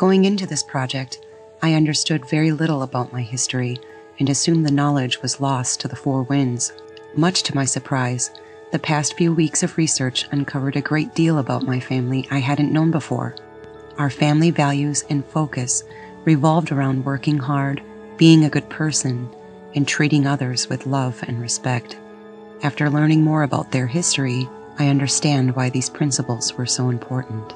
Going into this project, I understood very little about my history and assumed the knowledge was lost to the four winds. Much to my surprise, the past few weeks of research uncovered a great deal about my family I hadn't known before. Our family values and focus revolved around working hard, being a good person, and treating others with love and respect. After learning more about their history, I understand why these principles were so important.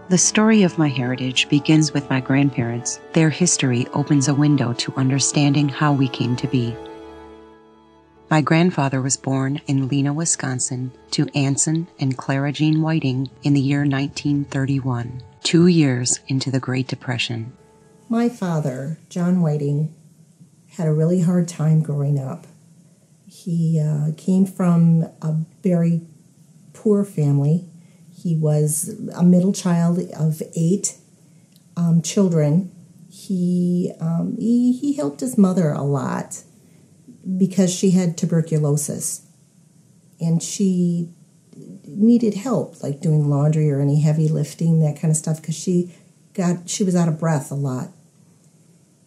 The story of my heritage begins with my grandparents. Their history opens a window to understanding how we came to be. My grandfather was born in Lena, Wisconsin, to Anson and Clara Jean Whiting in the year 1931, 2 years into the Great Depression. My father, John Whiting, had a really hard time growing up. He came from a very poor family. He was a middle child of 8 children. He helped his mother a lot because she had tuberculosis, and she needed help, like doing laundry or any heavy lifting, that kind of stuff, because she was out of breath a lot.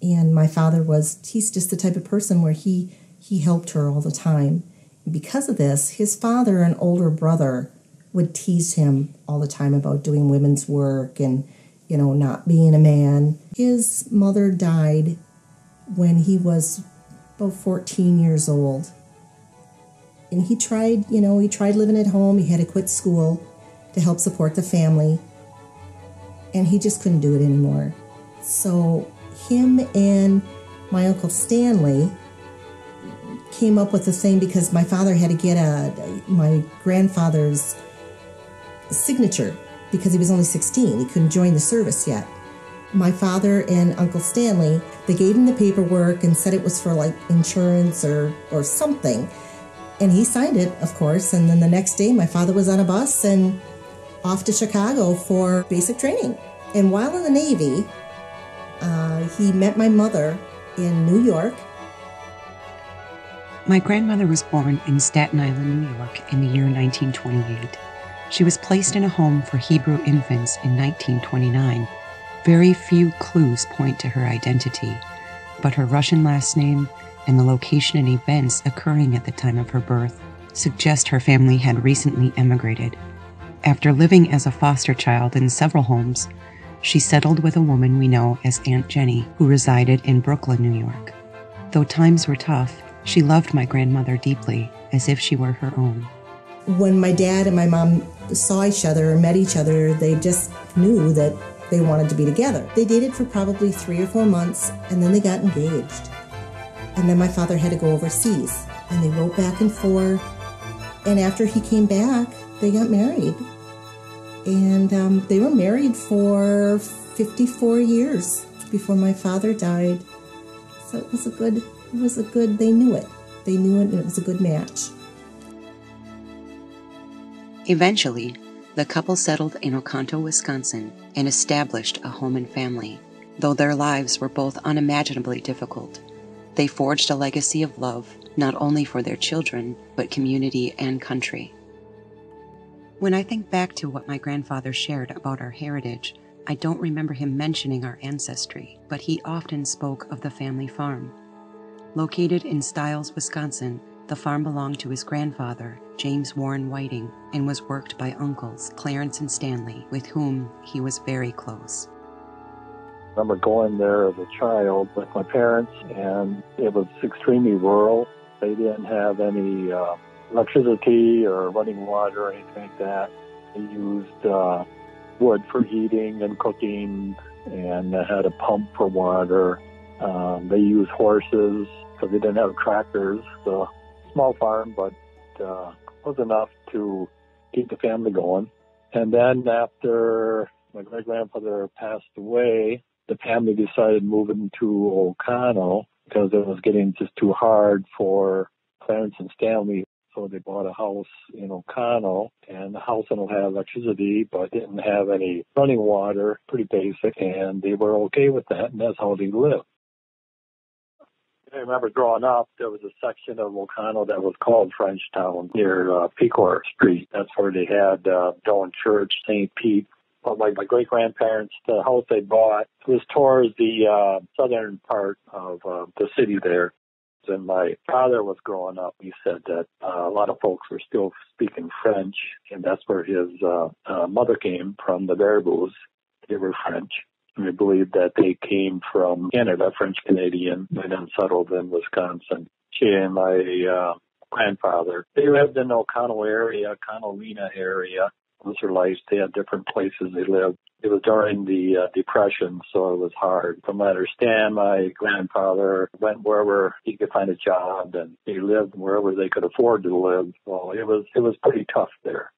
And my father he's just the type of person where he helped her all the time. And because of this, his father, an older brother, would tease him all the time about doing women's work and, not being a man. His mother died when he was about 14 years old. And he tried living at home. He had to quit school to help support the family. And he just couldn't do it anymore. So him and my Uncle Stanley came up with the thing, because my father had to get my grandfather's signature because he was only 16. He couldn't join the service yet. My father and Uncle Stanley, they gave him the paperwork and said it was for like insurance or something. And he signed it, of course. And then the next day, my father was on a bus and off to Chicago for basic training. And while in the Navy, he met my mother in New York. My grandmother was born in Staten Island, New York in the year 1928. She was placed in a home for Hebrew infants in 1929. Very few clues point to her identity, but her Russian last name and the location and events occurring at the time of her birth suggest her family had recently emigrated. After living as a foster child in several homes, she settled with a woman we know as Aunt Jenny, who resided in Brooklyn, New York. Though times were tough, she loved my grandmother deeply, as if she were her own. When my dad and my mom saw each other or met each other, they just knew that they wanted to be together. They dated for probably 3 or 4 months, and then they got engaged. And then my father had to go overseas, and they wrote back and forth. And after he came back, they got married. And they were married for 54 years before my father died. So they knew it. They knew it, and it was a good match. Eventually, the couple settled in Oconto, Wisconsin, and established a home and family. Though their lives were both unimaginably difficult, they forged a legacy of love, not only for their children, but community and country. When I think back to what my grandfather shared about our heritage, I don't remember him mentioning our ancestry, but he often spoke of the family farm. Located in Stiles, Wisconsin, the farm belonged to his grandfather, James Warren Whiting, and was worked by uncles Clarence and Stanley, with whom he was very close. I remember going there as a child with my parents, and it was extremely rural. They didn't have any electricity or running water or anything like that. They used wood for heating and cooking, and they had a pump for water. They used horses because they didn't have tractors. So small farm, but was enough to keep the family going. And then after my great-grandfather passed away, the family decided moving to Oconto because it was getting just too hard for Clarence and Stanley. So they bought a house in Oconto, and the house didn't have electricity, but didn't have any running water, pretty basic, and they were okay with that, and that's how they lived. I remember growing up, there was a section of Oconto that was called Frenchtown near Pecor Street. That's where they had Doan Church, St. Pete, But my great-grandparents, the house they bought was towards the southern part of the city there. And my father was growing up. He said that a lot of folks were still speaking French, and that's where his mother came from, the Barabous. They were French. And we believe that they came from Canada, French-Canadian, and then settled in Wisconsin. She and my grandfather, they lived in the O'Connell area, Connellina area. Those were lives. They had different places they lived. It was during the Depression, so it was hard. From what I understand, my grandfather went wherever he could find a job, and he lived wherever they could afford to live. So it was pretty tough there.